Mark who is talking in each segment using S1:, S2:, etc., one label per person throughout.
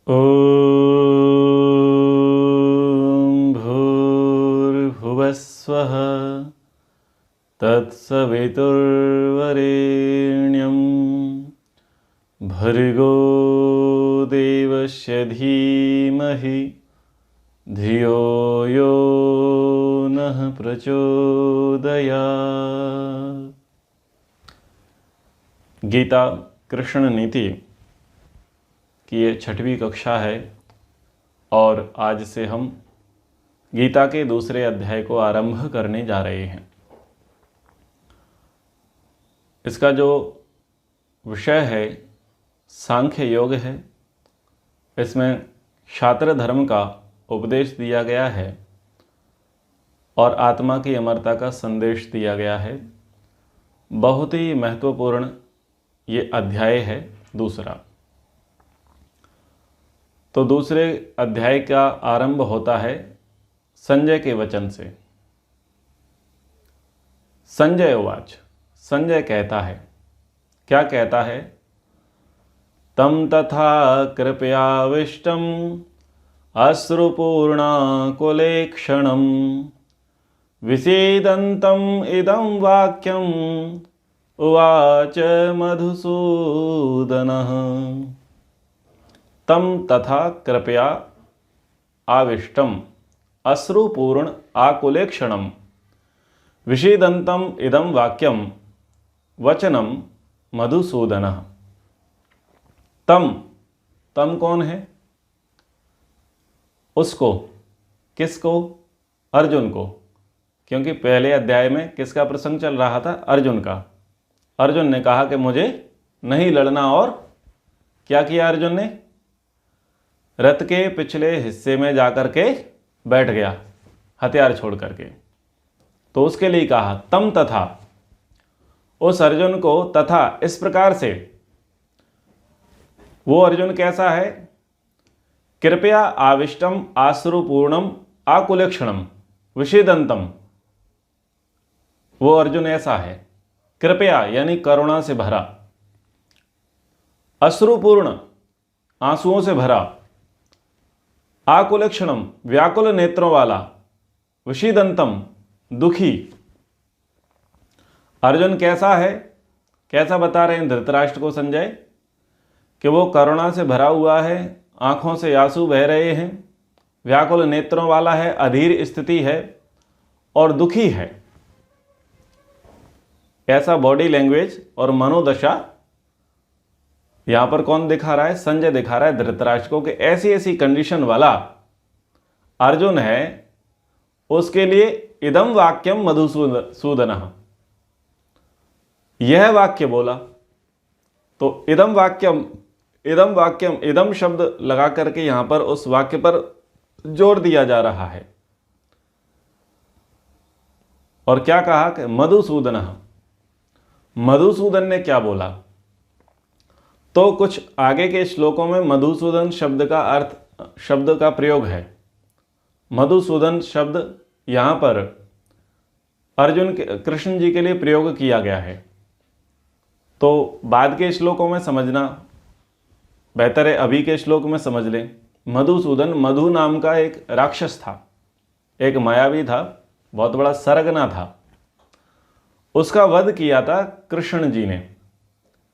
S1: ॐ भूर्भुवस्वः तत्सवितुर्वरेण्यं भर्गो देवस्य धीमहि धियो यो नः प्रचोदयात्। गीता कृष्ण नीति की ये 6वीं कक्षा है और आज से हम गीता के दूसरे अध्याय को आरंभ करने जा रहे हैं। इसका जो विषय है सांख्य योग है। इसमें क्षात्र धर्म का उपदेश दिया गया है और आत्मा की अमरता का संदेश दिया गया है। बहुत ही महत्वपूर्ण ये अध्याय है दूसरा। तो दूसरे अध्याय का आरंभ होता है संजय के वचन से। संजय उवाच, संजय कहता है, क्या कहता है? तम तथा कृपयाविष्टम अश्रुपूर्णाकुलेक्षणं विषीदन्तम् इदं वाक्यम उवाच मधुसूदनः। तम तथा कृपया आविष्टम अश्रुपूर्ण आकुलेक्षणम विषीदन्तम इदं वाक्यम वचनम मधुसूदनः। तम कौन है? उसको, किसको? अर्जुन को। क्योंकि पहले अध्याय में किसका प्रसंग चल रहा था? अर्जुन का। अर्जुन ने कहा कि मुझे नहीं लड़ना और क्या किया अर्जुन ने? रथ के पिछले हिस्से में जाकर के बैठ गया हथियार छोड़ करके। तो उसके लिए कहा तम तथा, उस अर्जुन को तथा इस प्रकार से। वो अर्जुन कैसा है? कृपया आविष्टम आश्रुपूर्णम आकुलेक्षणम विषीदंतम। वो अर्जुन ऐसा है, कृपया यानी करुणा से भरा, अश्रुपूर्ण आंसुओं से भरा, आकुलेक्षणम व्याकुल नेत्रों वाला, विषीदंतम दुखी। अर्जुन कैसा है? कैसा बता रहे हैं धृतराष्ट्र को संजय कि वो करुणा से भरा हुआ है, आंखों से आंसू बह रहे हैं, व्याकुल नेत्रों वाला है, अधीर स्थिति है और दुखी है। ऐसा बॉडी लैंग्वेज और मनोदशा यहां पर कौन दिखा रहा है? संजय दिखा रहा है धृतराष्ट्र को कि ऐसी ऐसी कंडीशन वाला अर्जुन है। उसके लिए इदम वाक्यम मधुसूदनः, यह वाक्य बोला। तो इदम वाक्यम इदम शब्द लगा करके यहां पर उस वाक्य पर जोर दिया जा रहा है। और क्या कहा कि मधुसूदनः, मधुसूदन ने क्या बोला? तो कुछ आगे के श्लोकों में मधुसूदन शब्द का अर्थ, शब्द का प्रयोग है। मधुसूदन शब्द यहां पर अर्जुन के, कृष्ण जी के लिए प्रयोग किया गया है। तो बाद के श्लोकों में समझना बेहतर है, अभी के श्लोक में समझ लें। मधुसूदन मधु नाम का एक राक्षस था, एक मायावी था, बहुत बड़ा सरगना था। उसका वध किया था कृष्ण जी ने,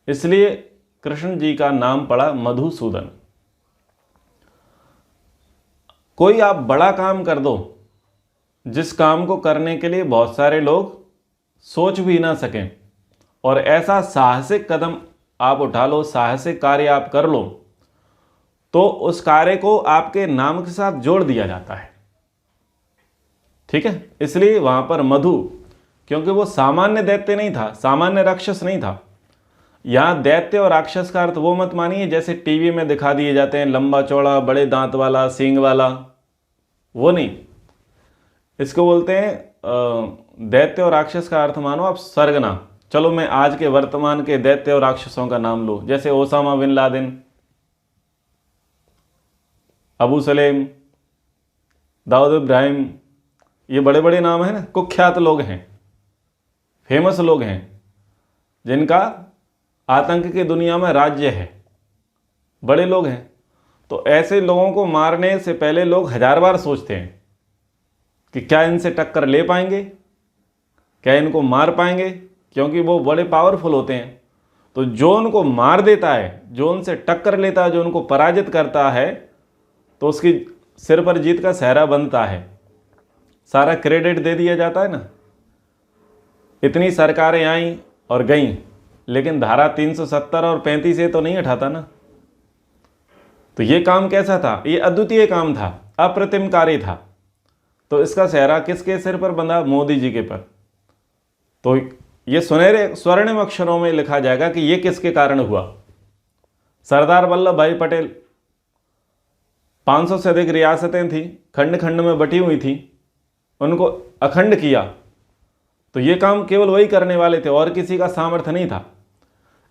S1: इसलिए कृष्ण जी का नाम पड़ा मधुसूदन। कोई आप बड़ा काम कर दो, जिस काम को करने के लिए बहुत सारे लोग सोच भी ना सकें, और ऐसा साहसिक कदम आप उठा लो, साहसिक कार्य आप कर लो, तो उस कार्य को आपके नाम के साथ जोड़ दिया जाता है। ठीक है, इसलिए वहां पर मधु, क्योंकि वो सामान्य दैत्य नहीं था, सामान्य राक्षस नहीं था। यहां दैत्य और राक्षस का अर्थ वो मत मानिए जैसे टीवी में दिखा दिए जाते हैं, लंबा चौड़ा, बड़े दांत वाला, सींग वाला, वो नहीं। इसको बोलते हैं दैत्य और राक्षस का अर्थ मानो आप सरगना। चलो मैं आज के वर्तमान के दैत्य और राक्षसों का नाम लो, जैसे Osama bin Laden, Abu Salem, Dawood Ibrahim, ये बड़े बड़े नाम हैं ना, कुख्यात लोग हैं, फेमस लोग हैं, जिनका आतंक की दुनिया में राज्य है, बड़े लोग हैं। तो ऐसे लोगों को मारने से पहले लोग 1000 बार सोचते हैं कि क्या इनसे टक्कर ले पाएंगे, क्या इनको मार पाएंगे, क्योंकि वो बड़े पावरफुल होते हैं। तो जो उनको मार देता है, जो उनसे टक्कर लेता है, जो उनको पराजित करता है, तो उसकी सिर पर जीत का सेहरा बनता है, सारा क्रेडिट दे दिया जाता है ना। इतनी सरकारें आईं और गईं, लेकिन धारा 370 और 35 ये तो नहीं हटाता ना। तो ये काम कैसा था? ये अद्वितीय काम था, अप्रतिम कार्य था। तो इसका सेहरा किसके सिर पर बंधा? मोदी जी के पर। तो ये सुनहरे स्वर्णिम अक्षरों में लिखा जाएगा कि ये किसके कारण हुआ। सरदार वल्लभ भाई पटेल, 500 से अधिक रियासतें थी, खंड खंड में बटी हुई थी, उनको अखंड किया। तो ये काम केवल वही करने वाले थे और किसी का सामर्थ्य नहीं था।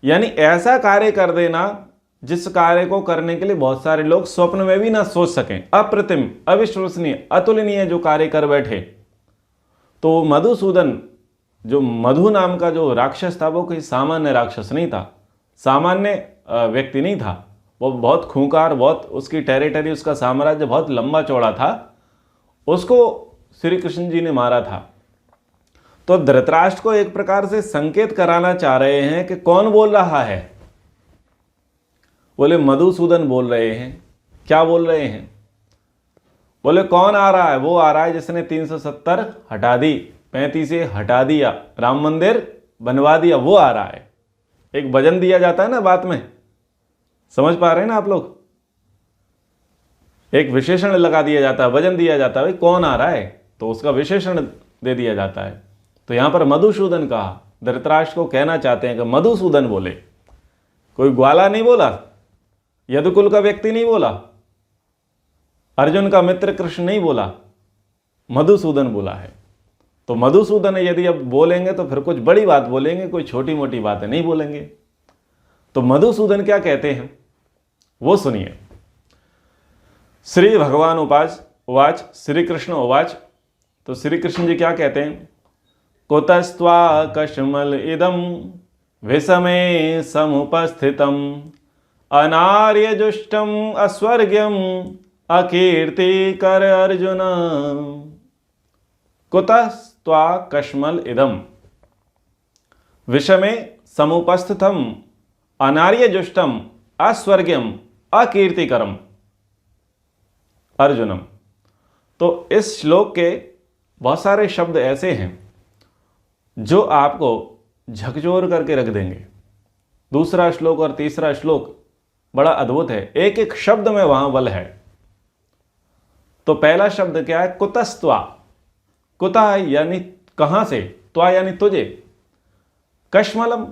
S1: यानी ऐसा कार्य कर देना जिस कार्य को करने के लिए बहुत सारे लोग स्वप्न में भी ना सोच सकें। अप्रतिम, अविश्वसनीय, अतुलनीय जो कार्य कर बैठे। तो मधुसूदन, जो मधु नाम का जो राक्षस था, वो कोई सामान्य राक्षस नहीं था, सामान्य व्यक्ति नहीं था। वो बहुत खूंखार, बहुत उसकी टेरिटरी, उसका साम्राज्य बहुत लंबा चौड़ा था। उसको श्री कृष्ण जी ने मारा था। तो धृतराष्ट्र को एक प्रकार से संकेत कराना चाह रहे हैं कि कौन बोल रहा है। बोले मधुसूदन बोल रहे हैं। क्या बोल रहे हैं? बोले कौन आ रहा है? वो आ रहा है जिसने 370 हटा दी, 35 हटा दिया, राम मंदिर बनवा दिया, वो आ रहा है। एक वजन दिया जाता है ना बात में, समझ पा रहे हैं ना आप लोग? एक विशेषण लगा दिया जाता है, वजन दिया जाता है, भाई कौन आ रहा है, तो उसका विशेषण दे दिया जाता है। तो यहां पर मधुसूदन कहा, धृतराष्ट्र को कहना चाहते हैं कि मधुसूदन बोले। कोई ग्वाला नहीं बोला, यदुकुल का व्यक्ति नहीं बोला, अर्जुन का मित्र कृष्ण नहीं बोला, मधुसूदन बोला है। तो मधुसूदन यदि अब बोलेंगे तो फिर कुछ बड़ी बात बोलेंगे, कोई छोटी मोटी बातें नहीं बोलेंगे। तो मधुसूदन क्या कहते हैं वो सुनिए। श्री भगवान उवाच श्री कृष्ण उवाच। तो श्री कृष्ण जी क्या कहते हैं? कुतस्त्वा कश्मल इदम विषमे समुपस्थितम अनार्यजुष्टम अस्वर्ग्यम अकीर्तिकर अर्जुन। कुतस्त्वा कश्मल इदम विषमे समुपस्थितम अनार्यजुष्टम अस्वर्ग्यम अकीर्तिकरम अर्जुनम। तो इस श्लोक के बहुत सारे शब्द ऐसे हैं जो आपको झकझोर करके रख देंगे। दूसरा श्लोक और तीसरा श्लोक बड़ा अद्भुत है, एक एक शब्द में वहां बल है। तो पहला शब्द क्या है? कुतस्त्वा। कुतः यानी कहां से, त्वा यानी तुझे, कश्मलम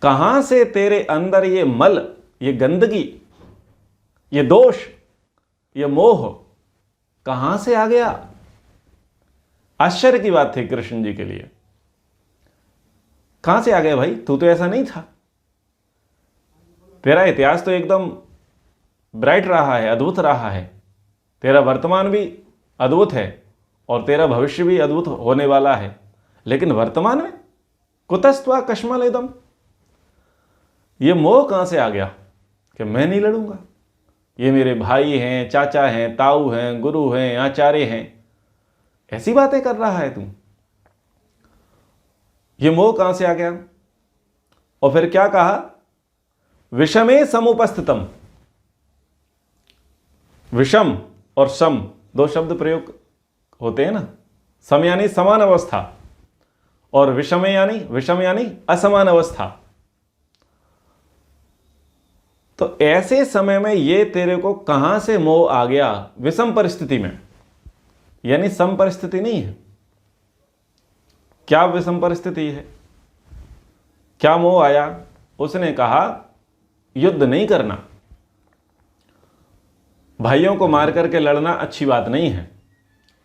S1: कहां से तेरे अंदर ये मल, ये गंदगी, ये दोष, ये मोह कहां से आ गया? आश्चर्य की बात थी कृष्ण जी के लिए। कहां से आ गया भाई? तू तो ऐसा नहीं था। तेरा इतिहास तो एकदम ब्राइट रहा है, अद्भुत रहा है। तेरा वर्तमान भी अद्भुत है और तेरा भविष्य भी अद्भुत होने वाला है। लेकिन वर्तमान में कुतस्त्वा कश्मल एकदम, ये मोह कहां से आ गया कि मैं नहीं लड़ूंगा, ये मेरे भाई हैं, चाचा हैं, ताऊ हैं, गुरु हैं, आचार्य हैं, ऐसी बातें कर रहा है तू। ये मोह कहां से आ गया? और फिर क्या कहा? विषमे समुपस्थितम। विषम और सम दो शब्द प्रयोग होते हैं ना। सम यानी समान अवस्था और विषम यानी असमान अवस्था। तो ऐसे समय में ये तेरे को कहां से मोह आ गया? विषम परिस्थिति में, यानी सम परिस्थिति नहीं है। क्या विषम परिस्थिति है? क्या मोह आया? उसने कहा युद्ध नहीं करना, भाइयों को मार करके लड़ना अच्छी बात नहीं है।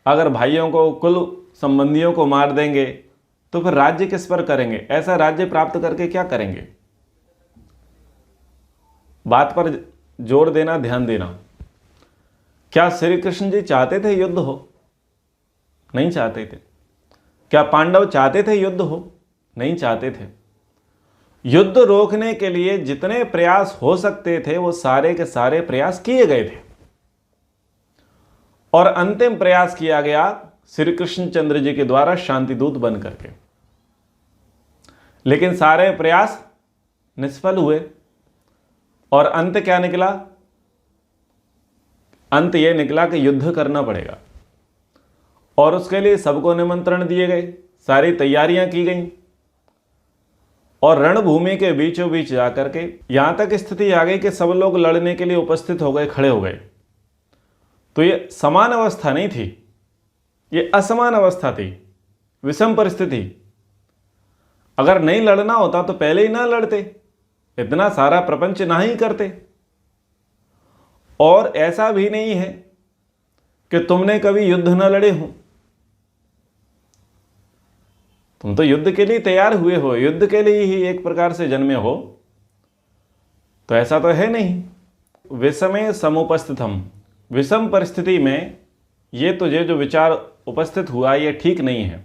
S1: अगर भाइयों को, कुल संबंधियों को मार देंगे तो फिर राज्य किस पर करेंगे? ऐसा राज्य प्राप्त करके क्या करेंगे? बात पर जोर देना, ध्यान देना। क्या श्री कृष्ण जी चाहते थे युद्ध हो? नहीं चाहते थे। क्या पांडव चाहते थे युद्ध हो? नहीं चाहते थे। युद्ध रोकने के लिए जितने प्रयास हो सकते थे वो सारे के सारे प्रयास किए गए थे और अंतिम प्रयास किया गया श्री कृष्णचंद्र जी के द्वारा शांतिदूत बन करके। लेकिन सारे प्रयास निष्फल हुए और अंत क्या निकला? अंत यह निकला कि युद्ध करना पड़ेगा और उसके लिए सबको निमंत्रण दिए गए, सारी तैयारियां की गई और रणभूमि के बीचों बीच जाकर के यहां तक स्थिति आ गई कि सब लोग लड़ने के लिए उपस्थित हो गए, खड़े हो गए। तो ये समान अवस्था नहीं थी, ये असमान अवस्था थी, विषम परिस्थिति। अगर नहीं लड़ना होता तो पहले ही ना लड़ते, इतना सारा प्रपंच ना ही करते। और ऐसा भी नहीं है कि तुमने कभी युद्ध न लड़े हो, तुम तो युद्ध के लिए तैयार हुए हो, युद्ध के लिए ही एक प्रकार से जन्मे हो। तो ऐसा तो है नहीं। विषमे समुपस्थितम, विषम परिस्थिति में ये तुझे जो विचार उपस्थित हुआ ये ठीक नहीं है।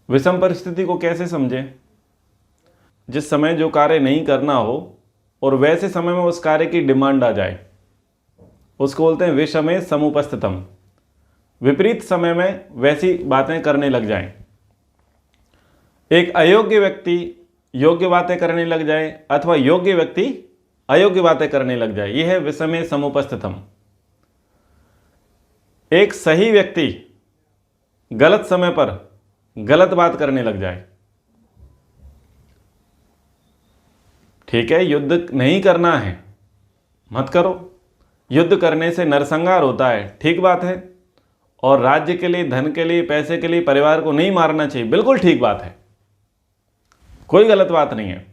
S1: विषम परिस्थिति को कैसे समझें? जिस समय जो कार्य नहीं करना हो और वैसे समय में उस कार्य की डिमांड आ जाए, उसको बोलते हैं विषमे समुपस्थितम। विपरीत समय में वैसी बातें करने लग जाएं। एक अयोग्य व्यक्ति योग्य बातें करने लग जाए अथवा योग्य व्यक्ति अयोग्य बातें करने लग जाए, यह है विषमे समुपस्थितम। एक सही व्यक्ति गलत समय पर गलत बात करने लग जाए। ठीक है, युद्ध नहीं करना है, मत करो। युद्ध करने से नरसंहार होता है, ठीक बात है। और राज्य के लिए, धन के लिए, पैसे के लिए परिवार को नहीं मारना चाहिए, बिल्कुल ठीक बात है, कोई गलत बात नहीं है।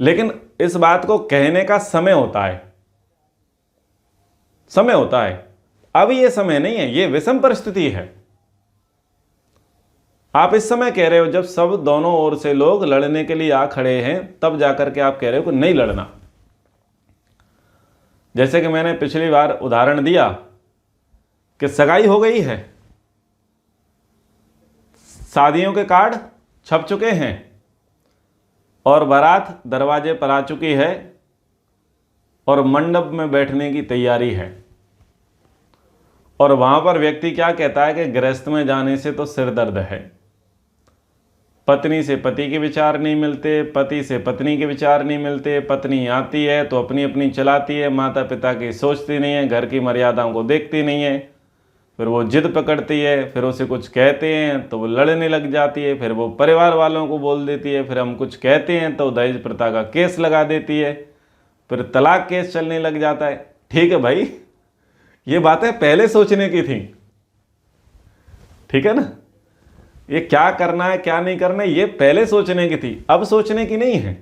S1: लेकिन इस बात को कहने का समय होता है, समय होता है। अब ये समय नहीं है, ये विषम परिस्थिति है। आप इस समय कह रहे हो जब सब दोनों ओर से लोग लड़ने के लिए आ खड़े हैं, तब जाकर के आप कह रहे हो कि नहीं लड़ना। जैसे कि मैंने पिछली बार उदाहरण दिया कि सगाई हो गई है, शादियों के कार्ड छप चुके हैं और बारात दरवाजे पर आ चुकी है और मंडप में बैठने की तैयारी है। और वहां पर व्यक्ति क्या कहता है कि गृहस्थ में जाने से तो सिर दर्द है, पत्नी से पति के विचार नहीं मिलते, पति से पत्नी के विचार नहीं मिलते, पत्नी आती है तो अपनी अपनी चलाती है, माता पिता की सोचती नहीं है, घर की मर्यादाओं को देखती नहीं है, फिर वो जिद पकड़ती है, फिर उसे कुछ कहते हैं तो वो लड़ने लग जाती है, फिर वो परिवार वालों को बोल देती है, फिर हम कुछ कहते हैं तो दहेज प्रथा का केस लगा देती है, फिर तलाक केस चलने लग जाता है। ठीक है भाई, ये बातें पहले सोचने की थी, ठीक है ना। ये क्या करना है क्या नहीं करना है ये पहले सोचने की थी, अब सोचने की नहीं है।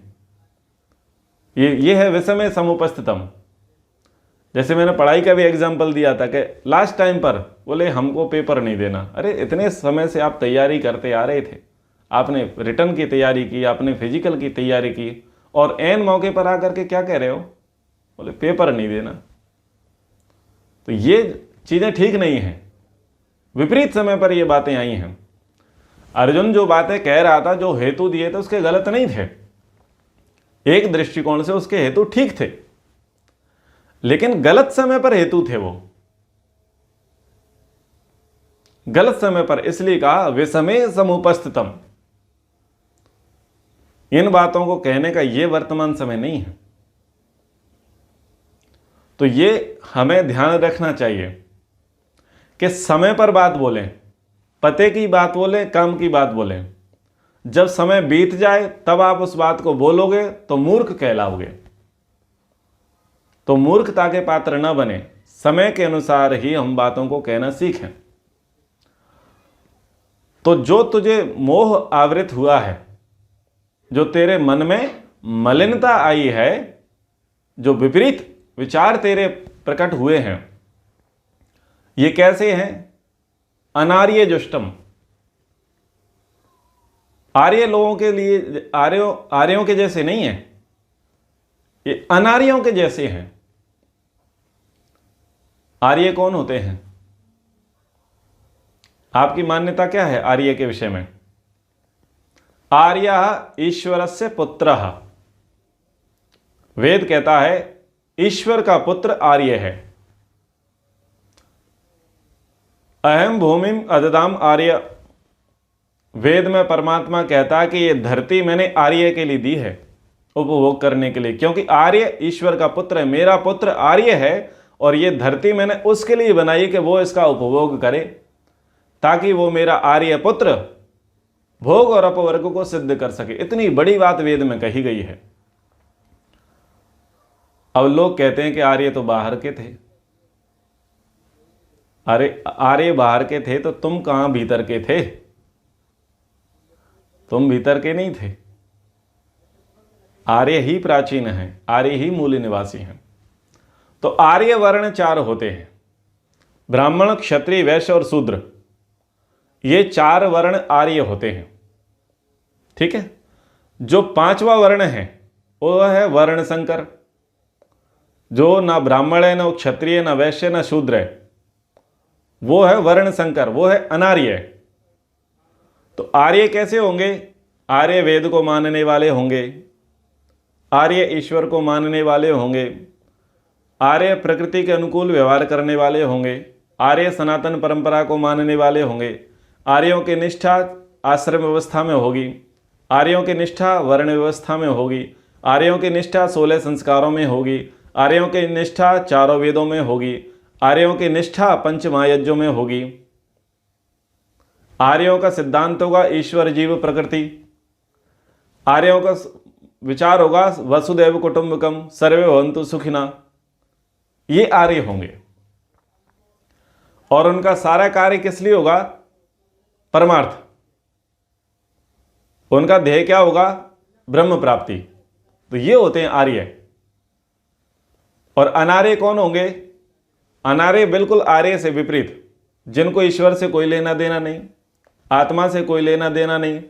S1: ये है विषमे समुपस्थितम। जैसे मैंने पढ़ाई का भी एग्जाम्पल दिया था कि लास्ट टाइम पर बोले हमको पेपर नहीं देना। अरे इतने समय से आप तैयारी करते आ रहे थे, आपने रिटर्न की तैयारी की, आपने फिजिकल की तैयारी की, और एन मौके पर आकर के क्या कह रहे हो? बोले पेपर नहीं देना। तो ये चीजें ठीक नहीं है, विपरीत समय पर ये बातें आई हैं। अर्जुन जो बातें कह रहा था, जो हेतु दिए थे उसके गलत नहीं थे, एक दृष्टिकोण से उसके हेतु ठीक थे, लेकिन गलत समय पर हेतु थे। वो गलत समय पर, इसलिए कहा विषमे समुपस्थितम। इन बातों को कहने का ये वर्तमान समय नहीं है। तो ये हमें ध्यान रखना चाहिए कि समय पर बात बोलें, पते की बात बोलें, काम की बात बोलें। जब समय बीत जाए तब आप उस बात को बोलोगे तो मूर्ख कहलाओगे। तो मूर्खता के पात्र न बने, समय के अनुसार ही हम बातों को कहना सीखें। तो जो तुझे मोह आवृत हुआ है, जो तेरे मन में मलिनता आई है, जो विपरीत विचार तेरे प्रकट हुए हैं, ये कैसे हैं? अनार्य जुष्टम। आर्य लोगों के लिए आर्यों के जैसे नहीं है, ये अनार्यों के जैसे हैं। आर्य कौन होते हैं? आपकी मान्यता क्या है आर्य के विषय में? आर्यः ईश्वरस्य पुत्रः। वेद कहता है ईश्वर का पुत्र आर्य है। अहम भूमिम अददाम आर्य, वेद में परमात्मा कहता है कि ये धरती मैंने आर्य के लिए दी है उपभोग करने के लिए, क्योंकि आर्य ईश्वर का पुत्र है, मेरा पुत्र आर्य है और ये धरती मैंने उसके लिए बनाई कि वो इसका उपभोग करे, ताकि वो मेरा आर्य पुत्र भोग और अपवर्ग को सिद्ध कर सके। इतनी बड़ी बात वेद में कही गई है। अब लोग कहते हैं कि आर्य तो बाहर के थे। अरे आर्य बाहर के थे तो तुम कहां भीतर के थे? तुम भीतर के नहीं थे। आर्य ही प्राचीन है, आर्य ही मूल निवासी हैं। तो आर्य वर्ण 4 होते हैं, ब्राह्मण, क्षत्रिय, वैश्य और शूद्र। ये 4 वर्ण आर्य होते हैं। ठीक है। जो 5वां वर्ण है वो है वर्ण संकर, जो ना ब्राह्मण है, ना क्षत्रिय, ना वैश्य, ना शूद्र है, वो है वर्ण संकर, वो है अनार्य। तो आर्य कैसे होंगे? आर्य वेद को मानने वाले होंगे, आर्य ईश्वर को मानने वाले होंगे, आर्य प्रकृति के अनुकूल व्यवहार करने वाले होंगे, आर्य सनातन परंपरा को मानने वाले होंगे, आर्यों की निष्ठा आश्रम व्यवस्था में होगी, आर्यों की निष्ठा वर्ण व्यवस्था में होगी, आर्यों की निष्ठा 16 संस्कारों में होगी, आर्यों की निष्ठा 4 वेदों में होगी, आर्यों की निष्ठा 5 महायज्ञों में होगी। आर्यों का सिद्धांत होगा ईश्वर जीव प्रकृति। आर्यों का विचार होगा वसुदैव कुटुंबकम सर्वे भवन्तु सुखिना। ये आर्य होंगे और उनका सारा कार्य किस लिए होगा? परमार्थ। उनका ध्येय क्या होगा? ब्रह्म प्राप्ति। तो ये होते हैं आर्य। और अनार्य कौन होंगे? अनार्य बिल्कुल आर्य से विपरीत, जिनको ईश्वर से कोई लेना देना नहीं, आत्मा से कोई लेना देना नहीं,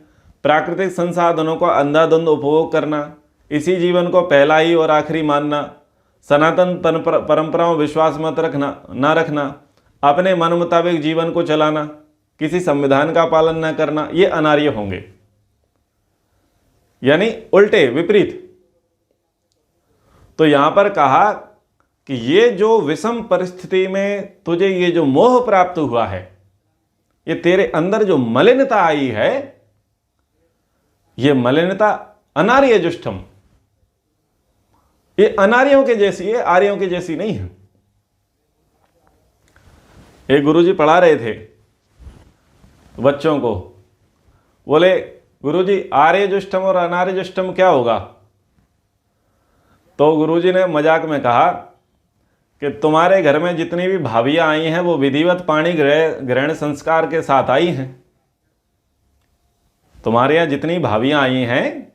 S1: प्राकृतिक संसाधनों का अंधाधुंध उपभोग करना, इसी जीवन को पहला ही और आखिरी मानना, सनातन परंपराओं विश्वास मत रखना ना रखना, अपने मन मुताबिक जीवन को चलाना, किसी संविधान का पालन न करना, ये अनार्य होंगे। यानी उल्टे, विपरीत। तो यहां पर कहा कि ये जो विषम परिस्थिति में तुझे ये जो मोह प्राप्त हुआ है, ये तेरे अंदर जो मलिनता आई है, ये मलिनता अनार्य जुष्टम, ये अनार्यों के जैसी है, आर्यों के जैसी नहीं है। एक गुरुजी पढ़ा रहे थे बच्चों को, बोले गुरुजी आर्य जुष्टम और अनार्य जुष्टम क्या होगा? तो गुरुजी ने मजाक में कहा कि तुम्हारे घर में जितनी भी भाभियां आई हैं वो विधिवत पाणी ग्रहण संस्कार के साथ आई हैं। तुम्हारे यहां जितनी भाभियां आई हैं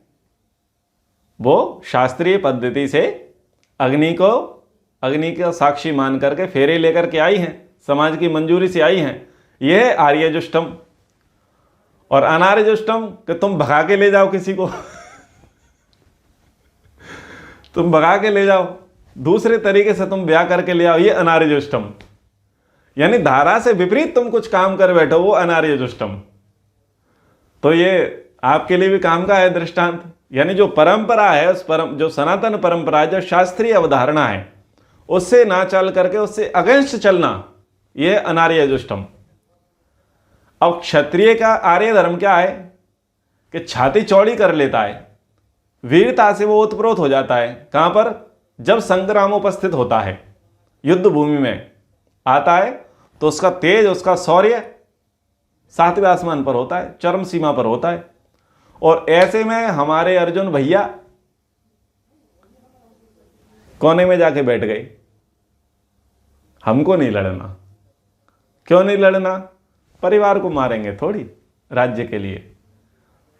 S1: वो शास्त्रीय पद्धति से अग्नि को साक्षी मान करके फेरे लेकर के आई हैं, समाज की मंजूरी से आई हैं। यह है आर्य जुष्टम। और अनार्य जुष्टम कि तुम भगा के ले जाओ किसी को तुम भगा के ले जाओ, दूसरे तरीके से तुम ब्याह करके ले आओ, ये अनार्य जुष्टम। यानी धारा से विपरीत तुम कुछ काम कर बैठो, वो अनार्य जुष्टम। तो ये आपके लिए भी काम का है दृष्टांत। यानी जो परंपरा है, जो सनातन परंपरा है, जो शास्त्रीय अवधारणा है, उससे ना चल करके उससे अगेंस्ट चलना, यह अनार्य जुष्टम। अब क्षत्रिय का आर्य धर्म क्या है कि छाती चौड़ी कर लेता है, वीरता से वो उत्प्रोत हो जाता है। कहां पर? जब संग्राम उपस्थित होता है, युद्ध भूमि में आता है, तो उसका तेज, उसका शौर्य 7वें आसमान पर होता है, चरम सीमा पर होता है। और ऐसे में हमारे अर्जुन भैया कोने में जाके बैठ गए, हमको नहीं लड़ना। क्यों नहीं लड़ना? परिवार को मारेंगे थोड़ी, राज्य के लिए।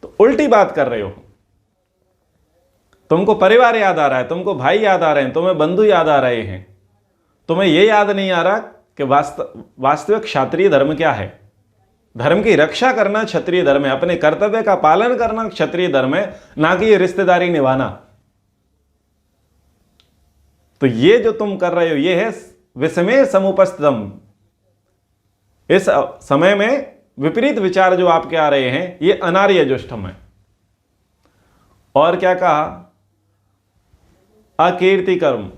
S1: तो उल्टी बात कर रहे हो। तुमको परिवार याद आ रहा है, तुमको भाई याद आ रहे हैं, तुम्हें बंधु याद आ रहे हैं, तुम्हें यह याद नहीं आ रहा कि वास्तविक क्षत्रिय धर्म क्या है। धर्म की रक्षा करना क्षत्रिय धर्म है, अपने कर्तव्य का पालन करना क्षत्रिय धर्म है, ना कि ये रिश्तेदारी निभाना। तो ये जो तुम कर रहे हो, ये है विषमे समुपस्थितम। इस समय में विपरीत विचार जो आपके आ रहे हैं, ये अनार्य जुष्टम है। और क्या कहा? अकीर्ति कर्म,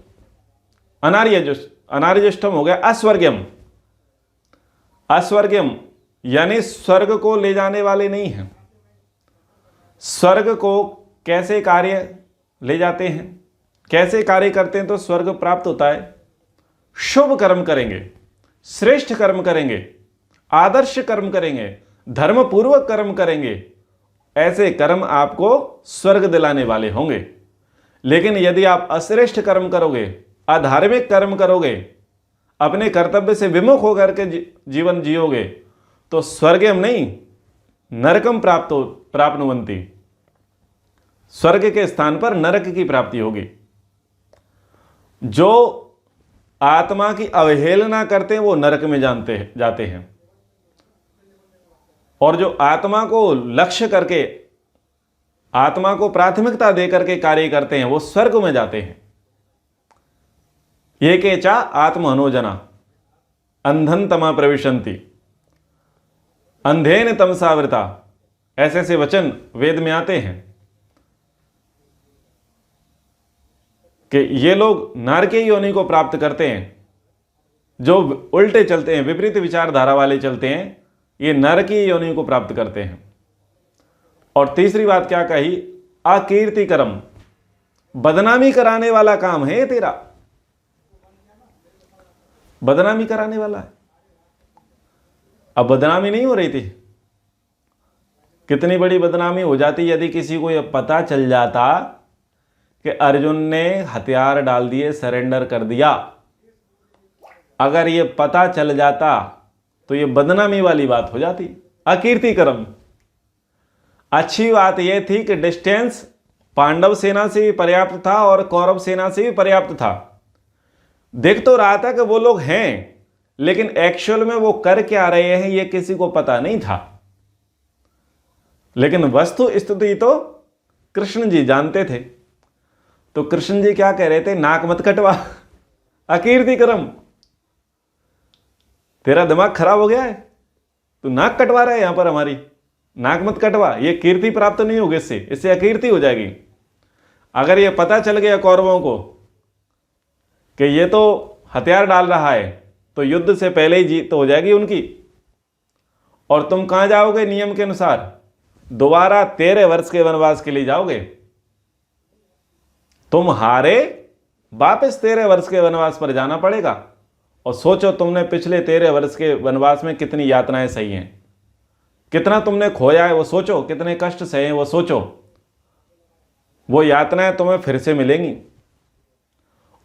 S1: अनार्यजुष्टम हो गया अस्वर्ग्यम। अस्वर्ग्यम यानी स्वर्ग को ले जाने वाले नहीं हैं। स्वर्ग को कैसे कार्य ले जाते हैं, कैसे कार्य करते हैं तो स्वर्ग प्राप्त होता है? शुभ कर्म करेंगे, श्रेष्ठ कर्म करेंगे, आदर्श कर्म करेंगे, धर्मपूर्वक कर्म करेंगे, ऐसे कर्म आपको स्वर्ग दिलाने वाले होंगे। लेकिन यदि आप अश्रेष्ठ कर्म करोगे, अधार्मिक कर्म करोगे, अपने कर्तव्य से विमुख होकर के जीवन जियोगे तो स्वर्गम नहीं नरकम प्राप्नुवन्ति, स्वर्ग के स्थान पर नरक की प्राप्ति होगी। जो आत्मा की अवहेलना करते हैं वो नरक में जाते हैं, और जो आत्मा को लक्ष्य करके, आत्मा को प्राथमिकता देकर के कार्य करते हैं वो स्वर्ग में जाते हैं। ये के चा आत्महनोजना अंधन तमा प्रविशंति, अंधेन तमसावृता, ऐसे ऐसे वचन वेद में आते हैं कि ये लोग नारकीय योनि को प्राप्त करते हैं। जो उल्टे चलते हैं, विपरीत विचारधारा वाले चलते हैं, ये नरकीय योनि को प्राप्त करते हैं। और तीसरी बात क्या कही? अकीर्ति कर्म, बदनामी कराने वाला काम है ये तेरा, बदनामी कराने वाला है। अब बदनामी नहीं हो रही थी, कितनी बड़ी बदनामी हो जाती यदि किसी को यह पता चल जाता कि अर्जुन ने हथियार डाल दिए, सरेंडर कर दिया। अगर ये पता चल जाता तो ये बदनामी वाली बात हो जाती, अकीर्ति कर्म। अच्छी बात यह थी कि डिस्टेंस पांडव सेना से भी पर्याप्त था और कौरव सेना से भी पर्याप्त था। देख तो रहा था कि वो लोग हैं, लेकिन एक्चुअल में वो कर क्या रहे हैं ये किसी को पता नहीं था। लेकिन वस्तु स्थिति तो कृष्ण जी जानते थे। तो कृष्ण जी क्या कह रहे थे? नाक मत कटवा, अकीर्ति कर्म। तेरा दिमाग खराब हो गया है, तू नाक कटवा रहा है यहां पर हमारी, नाक मत कटवा, ये कीर्ति प्राप्त नहीं होगी, इससे अकीर्ति हो जाएगी। अगर ये पता चल गया कौरवों को कि ये तो हथियार डाल रहा है तो युद्ध से पहले ही जीत तो हो जाएगी उनकी, और तुम कहां जाओगे? नियम के अनुसार दोबारा 13 वर्ष के वनवास के लिए जाओगे। तुम हारे, वापस 13 वर्ष के वनवास पर जाना पड़ेगा। और सोचो तुमने पिछले 13 वर्ष के वनवास में कितनी यातनाएं सही हैं, कितना तुमने खोया है वो सोचो, कितने कष्ट सहे हैं वो सोचो। वो यातनाएं तुम्हें फिर से मिलेंगी।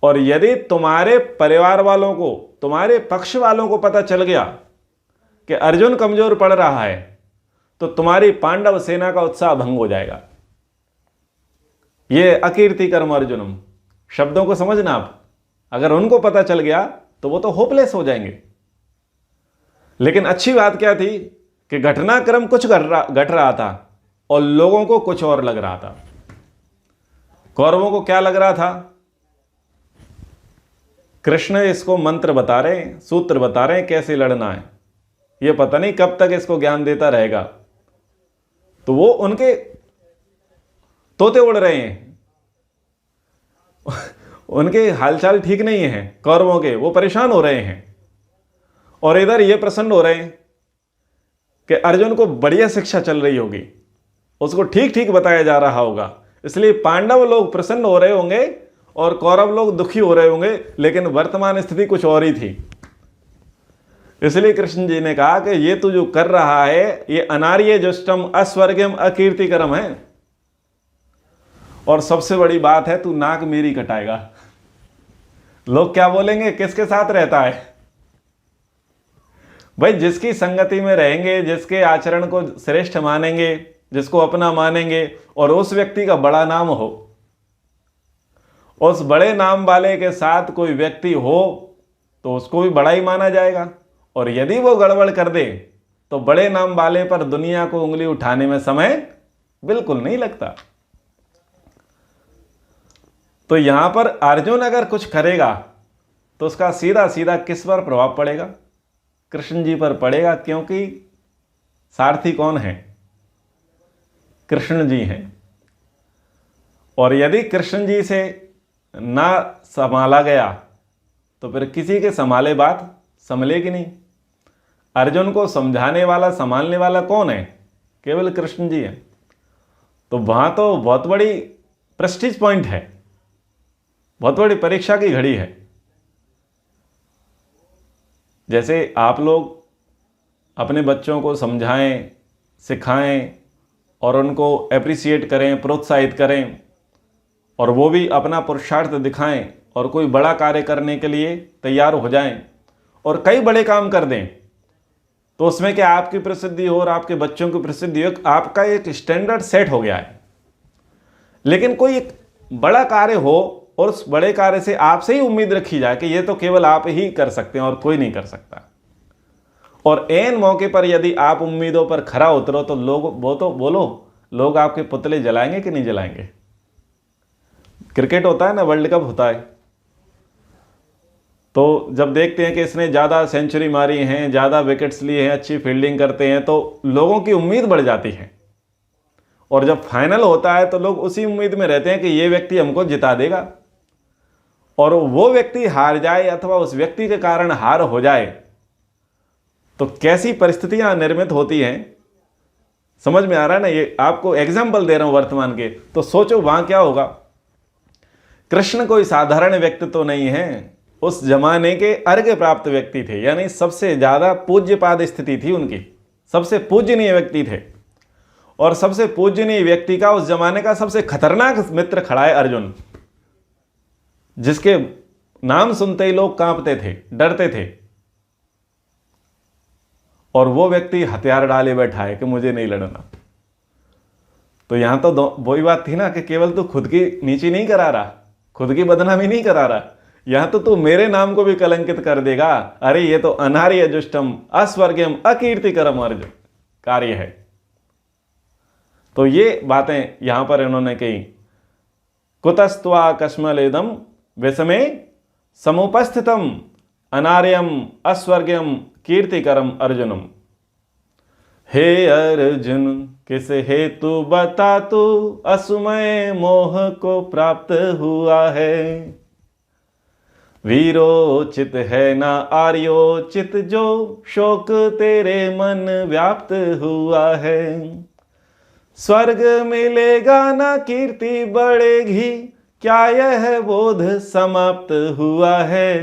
S1: और यदि तुम्हारे परिवार वालों को, तुम्हारे पक्ष वालों को पता चल गया कि अर्जुन कमजोर पड़ रहा है तो तुम्हारी पांडव सेना का उत्साह भंग हो जाएगा। ये अकीर्ति कर्म अर्जुनम, शब्दों को समझना आप। अगर उनको पता चल गया तो वो तो होपलेस हो जाएंगे। लेकिन अच्छी बात क्या थी कि घटनाक्रम कुछ घट रहा था और लोगों को कुछ और लग रहा था। कौरवों को क्या लग रहा था? कृष्ण इसको मंत्र बता रहे हैं, सूत्र बता रहे हैं कैसे लड़ना है, ये पता नहीं कब तक इसको ज्ञान देता रहेगा। तो वो उनके तोते उड़ रहे हैं, उनके हालचाल ठीक नहीं है कौरवों के, वो परेशान हो रहे हैं। और इधर ये प्रसन्न हो रहे हैं कि अर्जुन को बढ़िया शिक्षा चल रही होगी, उसको ठीक ठीक बताया जा रहा होगा, इसलिए पांडव लोग प्रसन्न हो रहे होंगे और कौरव लोग दुखी हो रहे होंगे। लेकिन वर्तमान स्थिति कुछ और ही थी। इसलिए कृष्ण जी ने कहा कि ये तू जो कर रहा है ये अनार्य जुष्टम अस्वर्गम अकीर्तिकरम है। और सबसे बड़ी बात है, तू नाक मेरी कटाएगा। लोग क्या बोलेंगे? किसके साथ रहता है भाई? जिसकी संगति में रहेंगे, जिसके आचरण को श्रेष्ठ मानेंगे, जिसको अपना मानेंगे, और उस व्यक्ति का बड़ा नाम हो, उस बड़े नाम वाले के साथ कोई व्यक्ति हो तो उसको भी बड़ा ही माना जाएगा। और यदि वो गड़बड़ कर दे तो बड़े नाम वाले पर दुनिया को उंगली उठाने में समय बिल्कुल नहीं लगता। तो यहां पर अर्जुन अगर कुछ करेगा तो उसका सीधा सीधा किस पर प्रभाव पड़ेगा? कृष्ण जी पर पड़ेगा, क्योंकि सारथी कौन है? कृष्ण जी हैं। और यदि कृष्ण जी से ना संभाला गया तो फिर किसी के संभाले बात संभलेगी नहीं। अर्जुन को समझाने वाला, संभालने वाला कौन है? केवल कृष्ण जी है। तो वहां तो बहुत बड़ी प्रेस्टीज पॉइंट है, बहुत बड़ी परीक्षा की घड़ी है। जैसे आप लोग अपने बच्चों को समझाएं, सिखाएं और उनको एप्रिसिएट करें, प्रोत्साहित करें, और वो भी अपना पुरुषार्थ दिखाएं और कोई बड़ा कार्य करने के लिए तैयार हो जाएं और कई बड़े काम कर दें, तो उसमें क्या आपकी प्रसिद्धि हो और आपके बच्चों की प्रसिद्धि हो, आपका एक स्टैंडर्ड सेट हो गया है। लेकिन कोई एक बड़ा कार्य हो और उस बड़े कार्य से आपसे ही उम्मीद रखी जाए कि ये तो केवल आप ही कर सकते हैं और कोई नहीं कर सकता, और एन मौके पर यदि आप उम्मीदों पर खरा उतरो तो लोग, वो तो बोलो, लोग आपके पुतले जलाएंगे कि नहीं जलाएंगे? क्रिकेट होता है ना, वर्ल्ड कप होता है, तो जब देखते हैं कि इसने ज़्यादा सेंचुरी मारी हैं, ज़्यादा विकेट्स लिए हैं, अच्छी फील्डिंग करते हैं, तो लोगों की उम्मीद बढ़ जाती है। और जब फाइनल होता है तो लोग उसी उम्मीद में रहते हैं कि ये व्यक्ति हमको जिता देगा, और वो व्यक्ति हार जाए अथवा उस व्यक्ति के कारण हार हो जाए तो कैसी परिस्थितियां निर्मित होती हैं, समझ में आ रहा है ना? ये आपको एग्जाम्पल दे रहा हूं वर्तमान के, तो सोचो वहां क्या होगा। कृष्ण कोई साधारण व्यक्ति तो नहीं है, उस जमाने के अर्घ्य प्राप्त व्यक्ति थे, यानी सबसे ज्यादा पूज्यपाद स्थिति थी उनकी, सबसे पूजनीय व्यक्ति थे। और सबसे पूजनीय व्यक्ति का उस जमाने का सबसे खतरनाक मित्र खड़ा है अर्जुन, जिसके नाम सुनते ही लोग कांपते थे, डरते थे, और वो व्यक्ति हथियार डाले बैठा है कि मुझे नहीं लड़ना। तो यहां तो वही बात थी ना कि केवल तू खुद की नीची नहीं करा रहा, खुद की बदनामी नहीं करा रहा, यहां तो तू मेरे नाम को भी कलंकित कर देगा। अरे ये तो अनार्य जुष्टम अस्वर्गम अकीर्तिकरम अर्जुन कार्य है। तो ये बातें यहां पर इन्होंने कही। कुतस्त्वा कश्मलेदम विषमे समुपस्थितम अनार्यम अस्वर्गम कीर्तिकरम अर्जुनम। हे अर्जुन किस हेतु बता तू असमय मोह को प्राप्त हुआ है। वीरोचित है ना आर्योचित जो शोक तेरे मन व्याप्त हुआ है। स्वर्ग मिलेगा ना कीर्ति बढ़ेगी क्या यह बोध समाप्त हुआ है।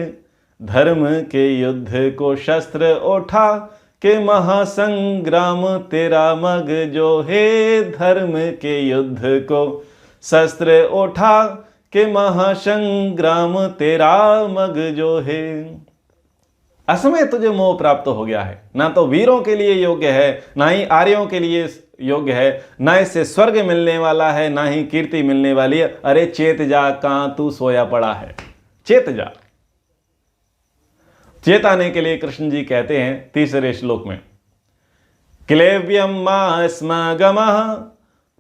S1: धर्म के युद्ध को शस्त्र उठा के महासंग्राम तेरा मग जो है। धर्म के युद्ध को शस्त्र उठा के महासंग्राम तेरा मग जो है। असमय तुझे मोह प्राप्त हो गया है, ना तो वीरों के लिए योग्य है, ना ही आर्यों के लिए योग्य है, ना इससे स्वर्ग मिलने वाला है, ना ही कीर्ति मिलने वाली है। अरे चेत जा, कहां तू सोया पड़ा है, चेत जा। चेताने के लिए कृष्ण जी कहते हैं तीसरे श्लोक में, क्लेव्यम मा स्म गमः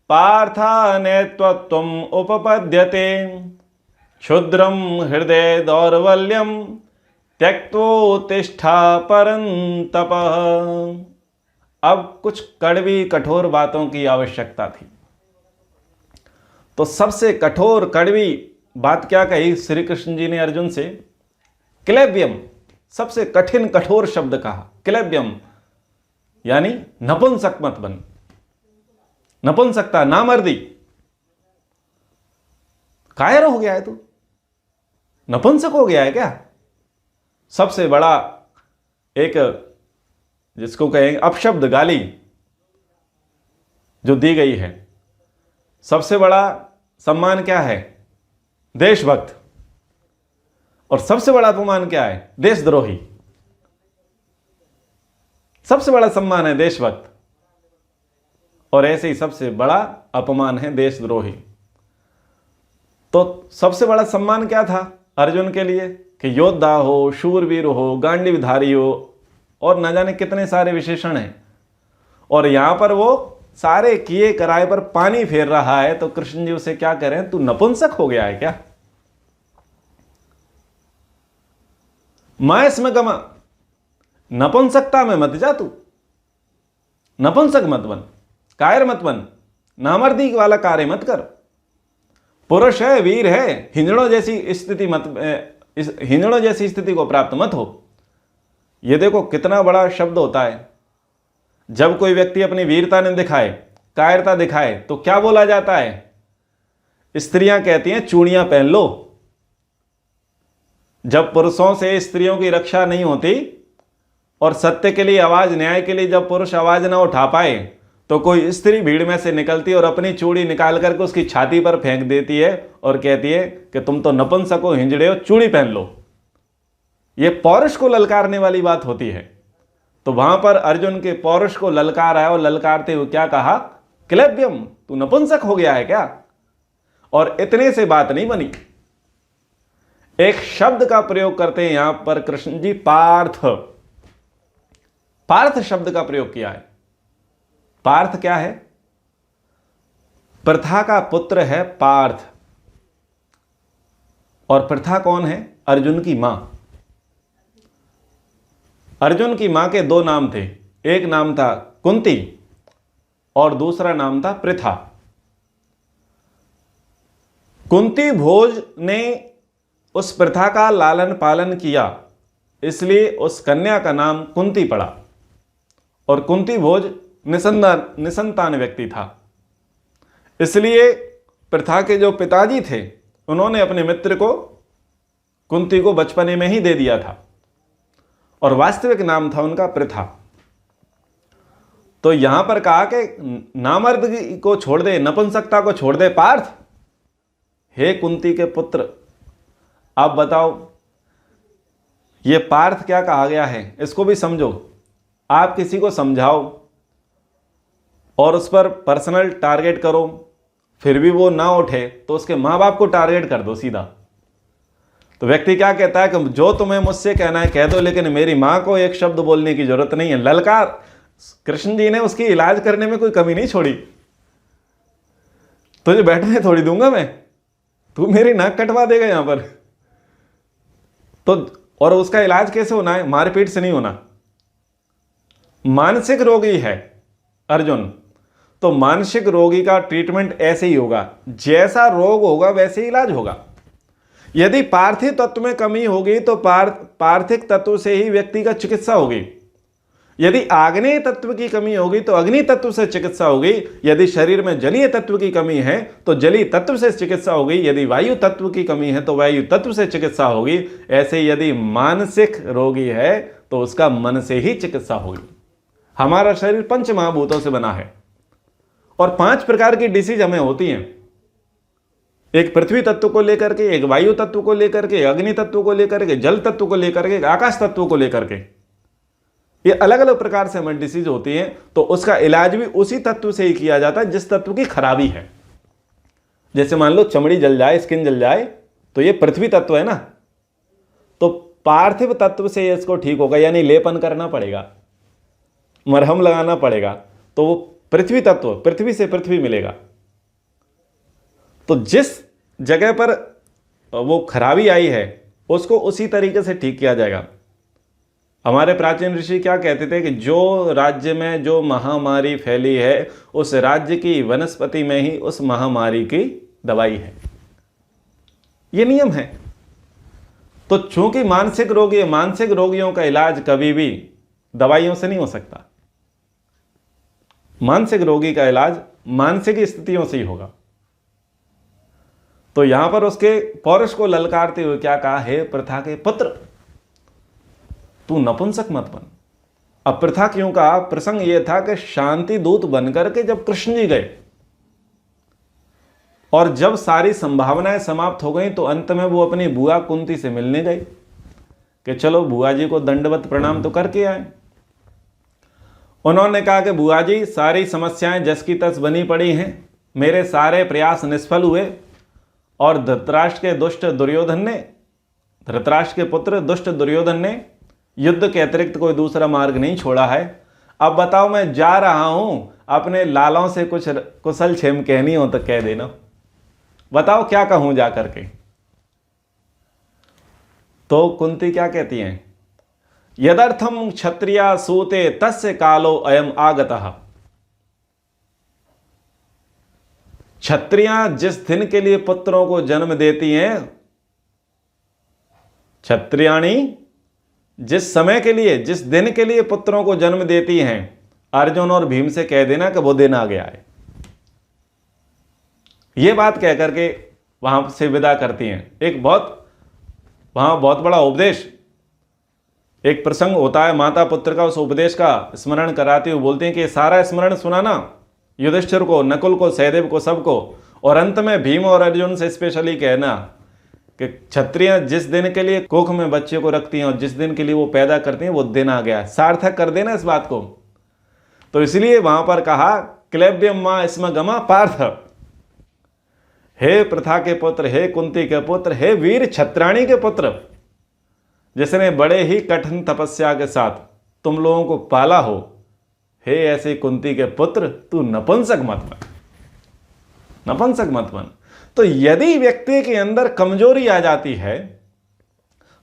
S1: पार्थाने त्वत्वम उपपद्यते। क्षुद्रम हृदय दौर्बल्यम त्यक्तोत्तिष्ठा परंतप। अब कुछ कड़वी कठोर बातों की आवश्यकता थी। तो सबसे कठोर कड़वी बात क्या कही श्री कृष्ण जी ने अर्जुन से? क्लेव्यम, सबसे कठिन कठोर शब्द कहा। क्लेव्यम यानी नपुंसक मत बन, नपुंसकता, नामर्दी। कायर हो गया है तू, नपुंसक हो गया है क्या? सबसे बड़ा एक जिसको कहेंगे अपशब्द, गाली जो दी गई है। सबसे बड़ा सम्मान क्या है? देशभक्त। और सबसे बड़ा अपमान क्या है? देशद्रोही। सबसे बड़ा सम्मान है देशभक्त, और ऐसे ही सबसे बड़ा अपमान है देशद्रोही। तो सबसे बड़ा सम्मान क्या था अर्जुन के लिए? कि योद्धा हो, शूरवीर हो, गांडीवधारी हो, और न जाने कितने सारे विशेषण हैं। और यहां पर वो सारे किए कराए पर पानी फेर रहा है। तो कृष्ण जी उसे क्या कह रहे हैं? तू नपुंसक हो गया है क्या? मैं इसमें गमा, नपुंसकता में मत जा तू, नपुंसक मत बन, कायर मत बन, नामर्दी वाला कार्य मत कर। पुरुष है, वीर है, हिंजड़ों जैसी स्थिति मत, इस हिंजड़ों जैसी स्थिति को प्राप्त मत हो। ये देखो कितना बड़ा शब्द होता है। जब कोई व्यक्ति अपनी वीरता न दिखाए, कायरता दिखाए, तो क्या बोला जाता है? स्त्रियां कहती हैं चूड़ियां पहन लो। जब पुरुषों से स्त्रियों की रक्षा नहीं होती और सत्य के लिए, आवाज, न्याय के लिए जब पुरुष आवाज ना उठा पाए, तो कोई स्त्री भीड़ में से निकलती है और अपनी चूड़ी निकाल करके उसकी छाती पर फेंक देती है और कहती है कि तुम तो नपुंसक हो, हिंजड़े हो, चूड़ी पहन लो। ये पौरुष को ललकारने वाली बात होती है। तो वहां पर अर्जुन के पौरुष को ललकारा और ललकारते हुए क्या कहा? क्लैब्यम, तू नपुंसक हो गया है क्या? और इतने से बात नहीं बनी, एक शब्द का प्रयोग करते हैं यहां पर कृष्ण जी, पार्थ। पार्थ शब्द का प्रयोग किया है। पार्थ क्या है? प्रथा का पुत्र है पार्थ। और प्रथा कौन है? अर्जुन की मां। अर्जुन की मां के दो नाम थे, एक नाम था कुंती और दूसरा नाम था प्रथा। कुंती भोज ने उस प्रथा का लालन पालन किया, इसलिए उस कन्या का नाम कुंती पड़ा। और कुंती भोज निसंतान व्यक्ति था, इसलिए प्रथा के जो पिताजी थे उन्होंने अपने मित्र को, कुंती को बचपने में ही दे दिया था और वास्तविक नाम था उनका प्रथा। तो यहां पर कहा कि नामर्द को छोड़ दे, नपुंसकता को छोड़ दे पार्थ। हे कुंती के पुत्र, आप बताओ ये पार्थ क्या कहा गया है, इसको भी समझो। आप किसी को समझाओ और उस पर पर्सनल टारगेट करो, फिर भी वो ना उठे तो उसके माँ बाप को टारगेट कर दो सीधा। तो व्यक्ति क्या कहता है कि जो तुम्हें मुझसे कहना है कह दो, लेकिन मेरी माँ को एक शब्द बोलने की जरूरत नहीं है। ललकार, कृष्ण जी ने उसकी इलाज करने में कोई कमी नहीं छोड़ी। तुझे बैठने थोड़ी दूंगा मैं, तू मेरी नाक कटवा देगा यहां पर। तो और उसका इलाज कैसे होना है? मारपीट से नहीं होना। मानसिक रोगी है अर्जुन, तो मानसिक रोगी का ट्रीटमेंट ऐसे ही होगा, जैसा रोग होगा वैसे ही इलाज होगा। यदि पार्थिव तत्व में कमी होगी तो पार्थिव तत्व से ही व्यक्ति का चिकित्सा होगी। यदि आग्नेय तत्व की कमी होगी तो अग्नि तत्व से चिकित्सा होगी। यदि शरीर में जलीय तत्व की कमी है तो जलीय तत्व से चिकित्सा होगी। यदि वायु तत्व की कमी है तो वायु तत्व से चिकित्सा होगी। ऐसे यदि मानसिक रोगी है तो उसका मन से ही चिकित्सा होगी। हमारा शरीर पंच महाभूतों से बना है और 5 प्रकार की डिसीज हमें होती हैं। एक पृथ्वी तत्व को लेकर के, एक वायु तत्व को लेकर के, अग्नि तत्व को लेकर के, जल तत्व को लेकर के, आकाश तत्व को लेकर के, ये अलग अलग प्रकार से हमें डिसीज होती हैं। तो उसका इलाज भी उसी तत्व से ही किया जाता है जिस तत्व की खराबी है। जैसे मान लो चमड़ी जल जाए, स्किन जल जाए, तो ये पृथ्वी तत्व है ना, तो पार्थिव तत्व से इसको ठीक होगा, यानी लेपन करना पड़ेगा, मरहम लगाना पड़ेगा, तो वो पृथ्वी तत्व, पृथ्वी से पृथ्वी मिलेगा। तो जिस जगह पर वो खराबी आई है उसको उसी तरीके से ठीक किया जाएगा। हमारे प्राचीन ऋषि क्या कहते थे कि जो राज्य में जो महामारी फैली है उस राज्य की वनस्पति में ही उस महामारी की दवाई है। ये नियम है। तो चूंकि मानसिक रोगी, मानसिक रोगियों का इलाज कभी भी दवाइयों से नहीं हो सकता। मानसिक रोगी का इलाज मानसिक स्थितियों से ही होगा। तो यहां पर उसके पौरुष को ललकारते हुए क्या कहा? हे प्रथा के पुत्र, तू नपुंसक मत बन। अब प्रथा क्यों कहा? प्रसंग यह था कि शांति दूत बनकर के जब कृष्ण जी गए और जब सारी संभावनाएं समाप्त हो गई तो अंत में वो अपनी बुआ कुंती से मिलने गए कि चलो बुआ जी को दंडवत प्रणाम तो करके आए। उन्होंने कहा कि बुआ जी, सारी समस्याएं जस की तस बनी पड़ी हैं, मेरे सारे प्रयास निष्फल हुए और धृतराष्ट्र के दुष्ट दुर्योधन ने, धृतराष्ट्र के पुत्र दुष्ट दुर्योधन ने युद्ध के अतिरिक्त कोई दूसरा मार्ग नहीं छोड़ा है। अब बताओ, मैं जा रहा हूं, अपने लालों से कुछ कुशल क्षेम कहनी हो तो कह देना, बताओ क्या कहूं जा करके। तो कुंती क्या कहती हैं? यदर्थम क्षत्रिया सूते तस्य कालो अयम आगतः। क्षत्रियां जिस दिन के लिए पुत्रों को जन्म देती हैं, क्षत्रियाणी जिस समय के लिए, जिस दिन के लिए पुत्रों को जन्म देती हैं, अर्जुन और भीम से कह देना कि वो दिन आ गया है। ये बात कह करके वहां से विदा करती हैं। वहां बहुत बड़ा उपदेश, एक प्रसंग होता है माता पुत्र का, उस उपदेश का स्मरण कराते हुए बोलते हैं कि सारा स्मरण सुनाना युधिष्ठिर को, नकुल को, सहदेव को, सबको, और अंत में भीम और अर्जुन से स्पेशली कहना कि क्षत्रिय जिस दिन के लिए कोख में बच्चे को रखती हैं और जिस दिन के लिए वो पैदा करती हैं, वो दिन आ गया। सार्थक कर देना इस बात को। तो इसलिए वहां पर कहा क्लैब्यम मां स्म गमा पार्थ, हे प्रथा के पुत्र, हे कुंती के पुत्र, हे वीर छत्राणी के पुत्र, जिसने बड़े ही कठिन तपस्या के साथ तुम लोगों को पाला हो, हे ऐसे कुंती के पुत्र, तू नपुंसक मत बन, नपुंसक मत बन। तो यदि व्यक्ति के अंदर कमजोरी आ जाती है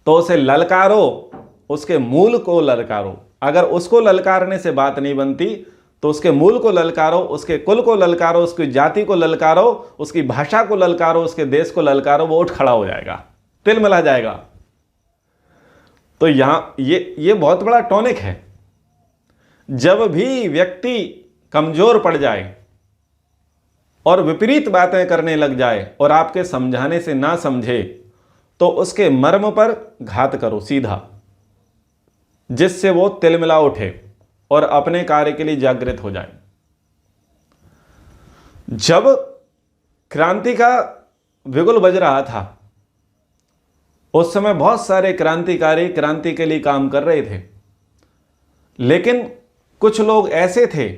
S1: तो उसे ललकारो, उसके मूल को ललकारो। अगर उसको ललकारने से बात नहीं बनती तो उसके मूल को ललकारो, उसके कुल को ललकारो, उसकी जाति को ललकारो, उसकी भाषा को ललकारो, उसके देश को ललकारो, वो उठ खड़ा हो जाएगा, तिलमिला जाएगा। तो यहां ये बहुत बड़ा टॉनिक है। जब भी व्यक्ति कमजोर पड़ जाए और विपरीत बातें करने लग जाए और आपके समझाने से ना समझे, तो उसके मर्म पर घात करो सीधा, जिससे वो तिलमिला उठे और अपने कार्य के लिए जागृत हो जाए। जब क्रांति का बिगुल बज रहा था, उस समय बहुत सारे क्रांतिकारी क्रांति के लिए काम कर रहे थे, लेकिन कुछ लोग ऐसे थे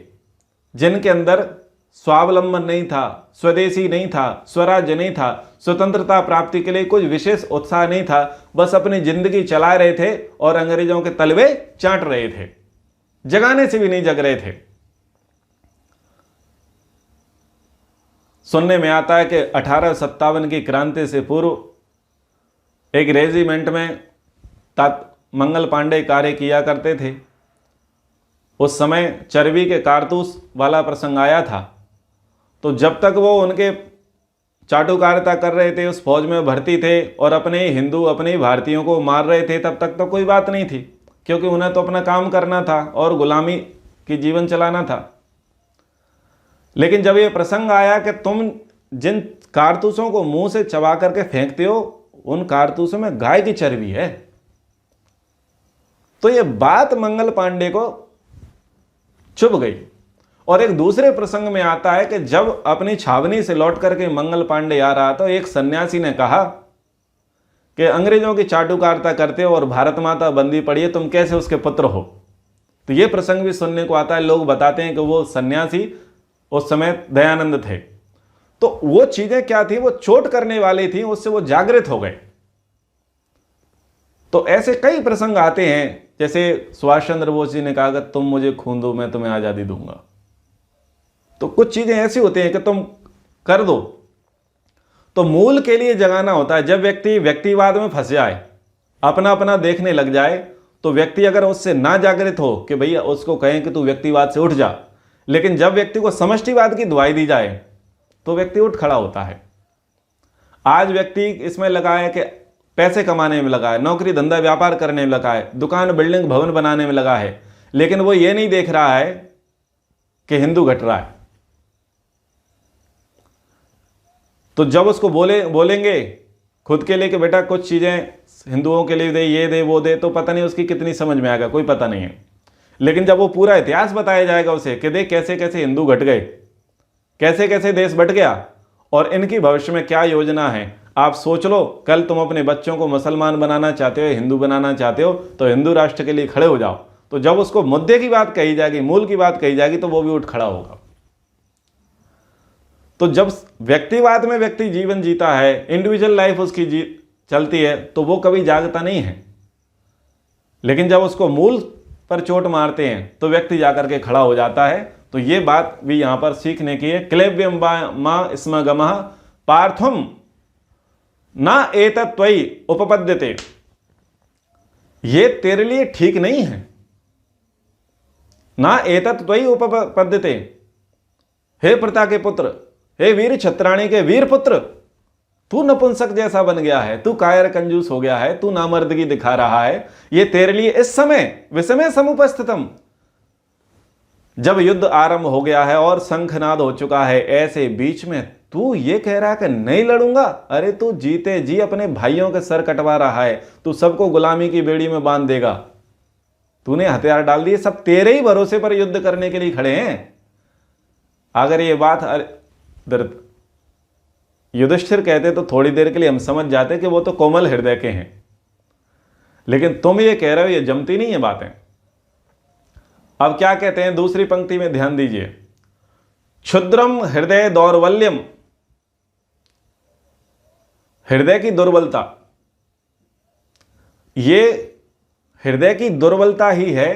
S1: जिनके अंदर स्वावलंबन नहीं था, स्वदेशी नहीं था, स्वराज्य नहीं था, स्वतंत्रता प्राप्ति के लिए कोई विशेष उत्साह नहीं था, बस अपनी जिंदगी चला रहे थे और अंग्रेजों के तलवे चाट रहे थे, जगाने से भी नहीं जग रहे थे। सुनने में आता है कि 1857 की क्रांति से पूर्व एक रेजिमेंट में मंगल पांडे कार्य किया करते थे। उस समय चर्बी के कारतूस वाला प्रसंग आया था, तो जब तक वो उनके चाटुकारिता कर रहे थे, उस फौज में भर्ती थे और अपने हिंदू, अपने भारतीयों को मार रहे थे, तब तक तो कोई बात नहीं थी, क्योंकि उन्हें तो अपना काम करना था और गुलामी की जीवन चलाना था। लेकिन जब ये प्रसंग आया कि तुम जिन कारतूसों को मुंह से चबा करके फेंकते हो, उन कारतूसों में गाय की चर्बी है, तो ये बात मंगल पांडे को चुभ गई। और एक दूसरे प्रसंग में आता है कि जब अपनी छावनी से लौट करके मंगल पांडे आ रहा था, एक सन्यासी ने कहा कि अंग्रेजों की चाटुकारिता करते हो और भारत माता बंदी पड़ी है, तुम कैसे उसके पुत्र हो। तो ये प्रसंग भी सुनने को आता है। लोग बताते हैं कि वो सन्यासी उस समय दयानंद थे। तो वो चीजें क्या थी, वो चोट करने वाली थी, उससे वो जागृत हो गए। तो ऐसे कई प्रसंग आते हैं, जैसे सुभाष चंद्र बोस जी ने कहा कि तुम मुझे खून दो, मैं तुम्हें आजादी दूंगा। तो कुछ चीजें ऐसी होती हैं कि तुम कर दो। तो मूल के लिए जगाना होता है। जब व्यक्ति व्यक्तिवाद में फंस जाए, अपना अपना देखने लग जाए, तो व्यक्ति अगर उससे ना जागृत हो कि भैया उसको कहें कि तू व्यक्तिवाद से उठ जा, लेकिन जब व्यक्ति को समष्टिवाद की दुहाई दी जाए तो व्यक्ति उठ खड़ा होता है। आज व्यक्ति इसमें लगा है कि पैसे कमाने में लगा है, नौकरी धंधा व्यापार करने में लगा है, दुकान बिल्डिंग भवन बनाने में लगा है, लेकिन वो ये नहीं देख रहा है कि हिंदू घट रहा है। तो जब उसको बोलेंगे खुद के लिए कि बेटा कुछ चीजें हिंदुओं के लिए दे, ये दे, वो दे, तो पता नहीं उसकी कितनी समझ में आएगा, कोई पता नहीं है। लेकिन जब वो पूरा इतिहास बताया जाएगा उसे कि देख कैसे कैसे हिंदू घट गए, कैसे कैसे देश बट गया और इनकी भविष्य में क्या योजना है, आप सोच लो। कल तुम अपने बच्चों को मुसलमान बनाना चाहते हो, हिंदू बनाना चाहते हो, तो हिंदू राष्ट्र के लिए खड़े हो जाओ। तो जब उसको मुद्दे की बात कही जाएगी, मूल की बात कही जाएगी, तो वो भी उठ खड़ा होगा। तो जब व्यक्तिवाद में व्यक्ति जीवन जीता है, इंडिविजुअल लाइफ उसकी चलती है, तो वो कभी जागता नहीं है। लेकिन जब उसको मूल पर चोट मारते हैं तो व्यक्ति जाकर के खड़ा हो जाता है। तो ये बात भी यहां पर सीखने की है। क्लैब्यम मां स्म गमः पार्थुम ना एतत् त्वयि उपपद्यते, ये तेरे लिए ठीक नहीं है। ना एतत् त्वयि उपपद्यते, हे प्रथा के पुत्र, हे वीर छत्राणी के वीर पुत्र, तू नपुंसक जैसा बन गया है, तू कायर कंजूस हो गया है, तू नामर्दगी दिखा रहा है, ये तेरे लिए इस समय विषमे समुपस्थितम, जब युद्ध आरंभ हो गया है और शंखनाद हो चुका है, ऐसे बीच में तू ये कह रहा है कि नहीं लड़ूंगा। अरे तू जीते जी अपने भाइयों के सर कटवा रहा है, तू सबको गुलामी की बेड़ी में बांध देगा, तूने हथियार डाल दिए, सब तेरे ही भरोसे पर युद्ध करने के लिए खड़े हैं। अगर ये बात युधिष्ठिर कहते तो थोड़ी देर के लिए हम समझ जाते कि वो तो कोमल हृदय के हैं, लेकिन तुम ये कह रहे हो, ये जमती नहीं है बातें। अब क्या कहते हैं दूसरी पंक्ति में, ध्यान दीजिए, क्षुद्रम हृदय दौर्बल्यम, हृदय की दुर्बलता। ये हृदय की दुर्बलता ही है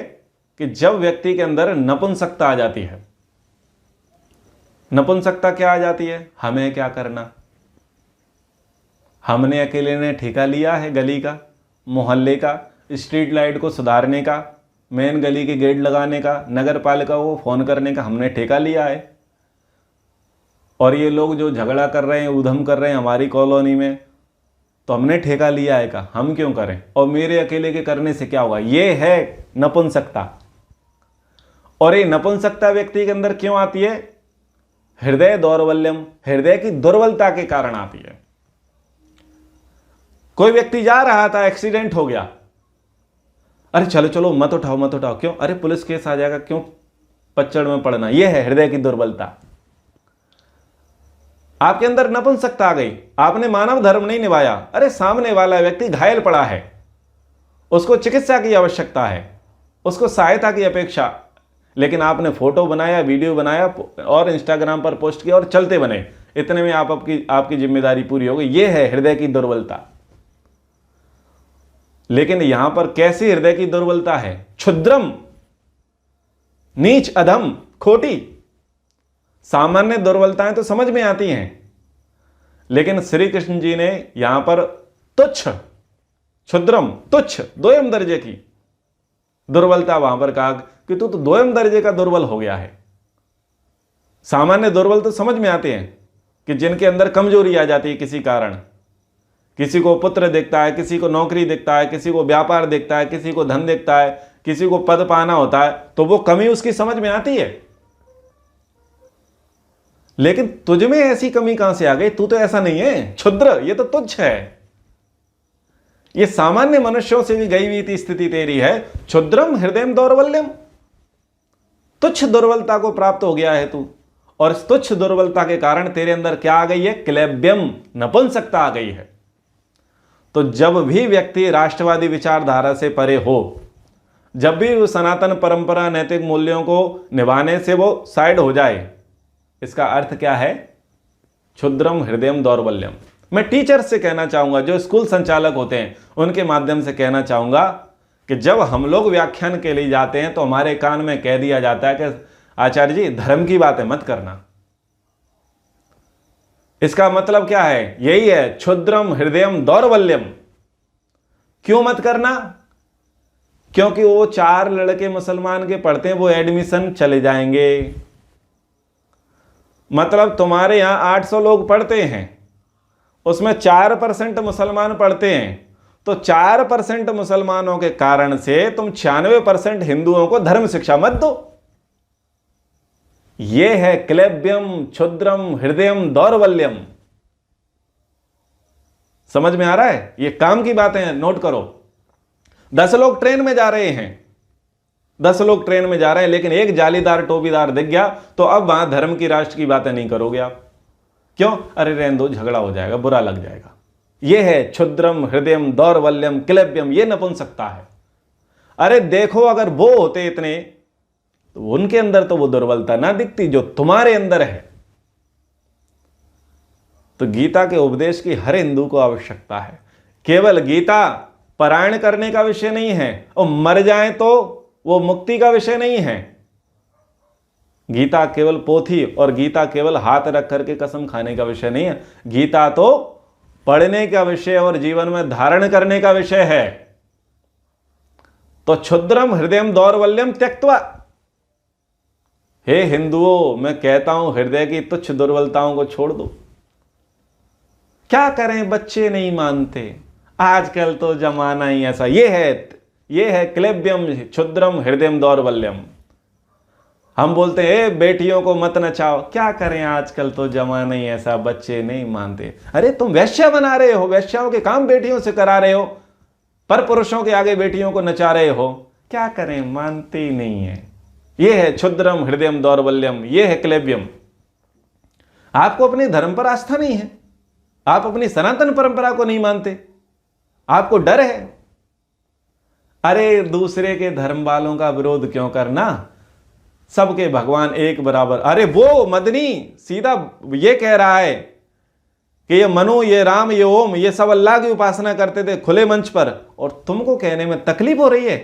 S1: कि जब व्यक्ति के अंदर नपुंसकता आ जाती है। नपुंसकता क्या आ जाती है? हमें क्या करना, हमने अकेले ने ठेका लिया है गली का, मोहल्ले का, स्ट्रीट लाइट को सुधारने का, मेन गली के गेट लगाने का, नगर पालिका को फोन करने का हमने ठेका लिया है। और ये लोग जो झगड़ा कर रहे हैं, ऊधम कर रहे हैं हमारी कॉलोनी में, तो हमने ठेका लिया है का, हम क्यों करें, और मेरे अकेले के करने से क्या होगा। ये है नपुंसकता। और ये नपुंसकता व्यक्ति के अंदर क्यों आती है? हृदय दौर्बल्यम, हृदय की दुर्बलता के कारण आती है। कोई व्यक्ति जा रहा था, एक्सीडेंट हो गया, अरे चलो चलो मत उठाओ मत उठाओ, क्यों? अरे पुलिस केस आ जाएगा, क्यों पच्चड़ में पड़ना। यह है हृदय की दुर्बलता। आपके अंदर नपुंसकता आ गई, आपने मानव धर्म नहीं निभाया। अरे सामने वाला व्यक्ति घायल पड़ा है, उसको चिकित्सा की आवश्यकता है, उसको सहायता की अपेक्षा, लेकिन आपने फोटो बनाया, वीडियो बनाया और इंस्टाग्राम पर पोस्ट किया और चलते बने, इतने में आपकी जिम्मेदारी पूरी हो गई। यह है हृदय की दुर्बलता। लेकिन यहां पर कैसी हृदय की दुर्बलता है? क्षुद्रम, नीच, अधम, खोटी। सामान्य दुर्बलताएं तो समझ में आती हैं, लेकिन श्री कृष्ण जी ने यहां पर तुच्छ, क्षुद्रम, तुच्छ, दोयम दर्जे की दुर्बलता वहां पर कहा कि तू तो दोयम दर्जे का दुर्बल हो गया है। सामान्य दुर्बल तो समझ में आते हैं कि जिनके अंदर कमजोरी आ जाती है किसी कारण, किसी को पुत्र दिखता है, किसी को नौकरी दिखता है, किसी को व्यापार दिखता है, किसी को धन दिखता है, किसी को पद पाना होता है, तो वो कमी उसकी समझ में आती है। लेकिन तुझ में ऐसी कमी कहां से आ गई? तू तो ऐसा नहीं है, क्षुद्र, ये तो तुच्छ है। ये सामान्य मनुष्यों से भी गई हुई स्थिति तेरी है। क्षुद्रम हृदय दौर्बल्यम, तुच्छ दुर्बलता को प्राप्त हो गया है तू, और इस तुच्छ दुर्बलता के कारण तेरे अंदर क्या आ गई है? क्लैब्यम, नपुंसकता आ गई है। तो जब भी व्यक्ति राष्ट्रवादी विचारधारा से परे हो, जब भी वो सनातन परंपरा नैतिक मूल्यों को निभाने से वो साइड हो जाए, इसका अर्थ क्या है? क्षुद्रम हृदयम दौर्बल्यम। मैं टीचर से कहना चाहूंगा, जो स्कूल संचालक होते हैं, उनके माध्यम से कहना चाहूंगा कि जब हम लोग व्याख्यान के लिए जाते हैं तो हमारे कान में कह दिया जाता है कि आचार्य जी धर्म की बातें मत करना। इसका मतलब क्या है? यही है, क्षुद्रम हृदयम दौर्बल्यम। क्यों मत करना? क्योंकि वो 4 लड़के मुसलमान के पढ़ते हैं, वो एडमिशन चले जाएंगे। मतलब तुम्हारे यहां 800 लोग पढ़ते हैं, उसमें 4% मुसलमान पढ़ते हैं, तो 4% मुसलमानों के कारण से तुम 96% हिंदुओं को धर्म शिक्षा मत दो। यह है क्लैब्यम, क्षुद्रम हृदयम दौर्बल्यम। समझ में आ रहा है? ये काम की बातें हैं, नोट करो। 10 लोग ट्रेन में जा रहे हैं, 10 लोग ट्रेन में जा रहे हैं, लेकिन एक जालीदार टोपीदार दिख गया, तो अब वहां धर्म की राष्ट्र की बातें नहीं करोगे आप। क्यों? अरे रहने दो, झगड़ा हो जाएगा, बुरा लग जाएगा। यह है क्षुद्रम हृदयम दौर्बल्यम क्लैब्यम, यह नपुंसकता है। अरे देखो, अगर वो होते इतने, तो उनके अंदर तो वो दुर्बलता ना दिखती जो तुम्हारे अंदर है। तो गीता के उपदेश की हर हिंदू को आवश्यकता है। केवल गीता पारायण करने का विषय नहीं है, और मर जाए तो वो मुक्ति का विषय नहीं है। गीता केवल पोथी और गीता केवल हाथ रख करके कसम खाने का विषय नहीं है। गीता तो पढ़ने का विषय और जीवन में धारण करने का विषय है। तो क्षुद्रम हृदयम दौर्बल्यम त्यक्त्वा, हे हिंदुओं, मैं कहता हूं हृदय की तुच्छ दुर्बलताओं को छोड़ दो। क्या करें, बच्चे नहीं मानते, आजकल तो जमाना ही ऐसा। ये है क्लेब्यम क्षुद्रम हृदयम दौर्बल्यम। हम बोलते हैं बेटियों को मत नचाओ, क्या करें आजकल तो जमाना ही ऐसा, बच्चे नहीं मानते। अरे तुम वैश्या बना रहे हो, वैश्याओं के काम बेटियों से करा रहे हो, पर पुरुषों के आगे बेटियों को नचा रहे हो, क्या करें, मानते ही नहीं है। ये है क्षुद्रम हृदयम दौर्बल्यम, ये है क्लेब्यम। आपको अपने धर्म पर आस्था नहीं है, आप अपनी सनातन परंपरा को नहीं मानते, आपको डर है। अरे दूसरे के धर्म वालों का विरोध क्यों करना, सबके भगवान एक बराबर। अरे वो मदनी सीधा ये कह रहा है कि ये मनु, ये राम, ये ओम, ये सब अल्लाह की उपासना करते थे खुले मंच पर, और तुमको कहने में तकलीफ हो रही है,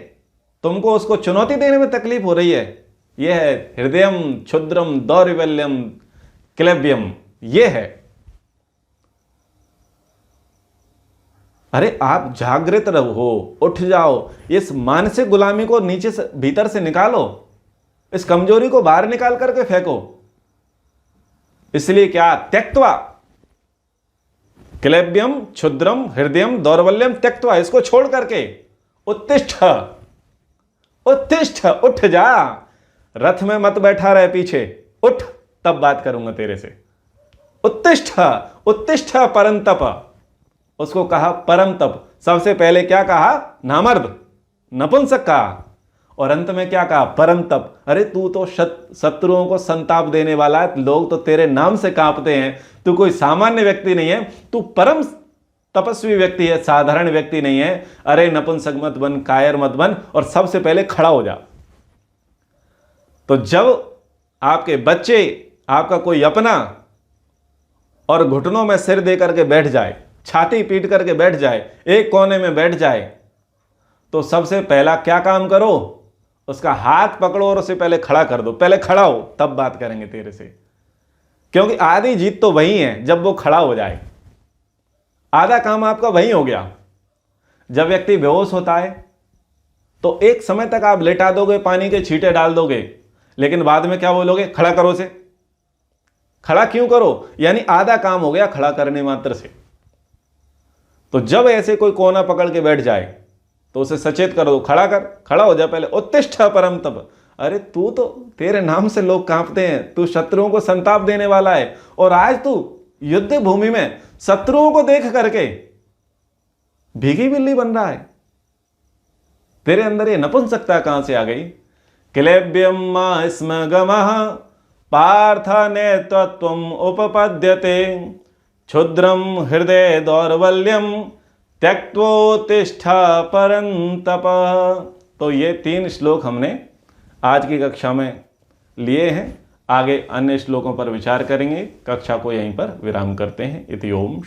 S1: तुमको उसको चुनौती देने में तकलीफ हो रही है। यह है हृदयम क्षुद्रम दौर्बल्यम क्लेब्यम, ये है। अरे आप जागृत रहो, उठ जाओ, इस मानसिक गुलामी को नीचे से भीतर से निकालो, इस कमजोरी को बाहर निकाल करके फेंको। इसलिए क्या, त्यक्त्वा क्लेब्यम क्षुद्रम हृदयम दौर्बल्यम त्यक्त्वा, इसको छोड़ करके उत्तिष्ठ, उत्तिष्ठ, उठ जा। रथ में मत बैठा रहे पीछे, उठ, तब बात करूंगा तेरे से। उत्तिष्ठ, उत्तिष्ठ परंतप, उसको कहा परम तप। सबसे पहले क्या कहा, नामर्द, नपुंसक कहा, और अंत में क्या कहा, परम तप। अरे तू तो शत्रुओं को संताप देने वाला है, लोग तो तेरे नाम से कांपते हैं। तू कोई सामान्य व्यक्ति नहीं है, तू परम तपस्वी व्यक्ति है, साधारण व्यक्ति नहीं है। अरे नपुंसक मत बन, कायर मत बन, और सबसे पहले खड़ा हो जा। तो जब आपके बच्चे, आपका कोई अपना, और घुटनों में सिर दे करके बैठ जाए, छाती पीट करके बैठ जाए, एक कोने में बैठ जाए, तो सबसे पहला क्या काम करो, उसका हाथ पकड़ो और उसे पहले खड़ा कर दो। पहले खड़ा हो, तब बात करेंगे तेरे से, क्योंकि आधी जीत तो वही है जब वो खड़ा हो जाए। आधा काम आपका वही हो गया। जब व्यक्ति बेहोश होता है तो एक समय तक आप लेटा दोगे, पानी के छींटे डाल दोगे, लेकिन बाद में क्या बोलोगे, खड़ा करो उसे। खड़ा क्यों करो, यानी आधा काम हो गया खड़ा करने मात्र से। तो जब ऐसे कोई कोना पकड़ के बैठ जाए तो उसे सचेत कर दो, खड़ा कर, खड़ा हो जा पहले। उत्तिष्ठ परम तप। अरे तू तो, तेरे नाम से लोग कांपते हैं, तू शत्रुओं को संताप देने वाला है, और आज तू युद्ध भूमि में शत्रुओं को देख करके भीगी बिल्ली बन रहा है। तेरे अंदर ये नपुंसकता कहां से आ गई। क्लेब्यम मा स्म गमः पार्थ नेत्वत्वम उपपद्यते क्षुद्रम हृदय दौर्बल्यम त्यक्त्वोत्तिष्ठ परंतप। तो ये 3 श्लोक हमने आज की कक्षा में लिए हैं। आगे अन्य श्लोकों पर विचार करेंगे। कक्षा को यहीं पर विराम करते हैं। इति ओम।